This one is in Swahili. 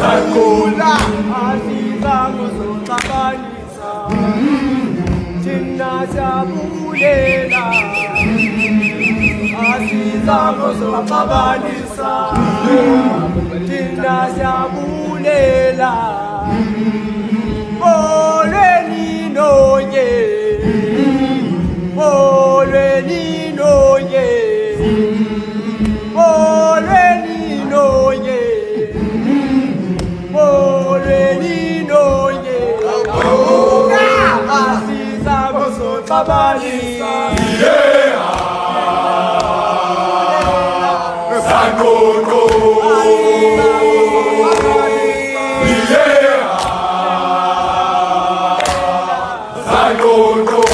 Sakula Aziza Musotabanisa Jinna Jabulela Aziza Musotabanisa Jinna Jabulela Olweni noye Olweni noye Olweni noye Aziza Musotabanisa Sangono Sangono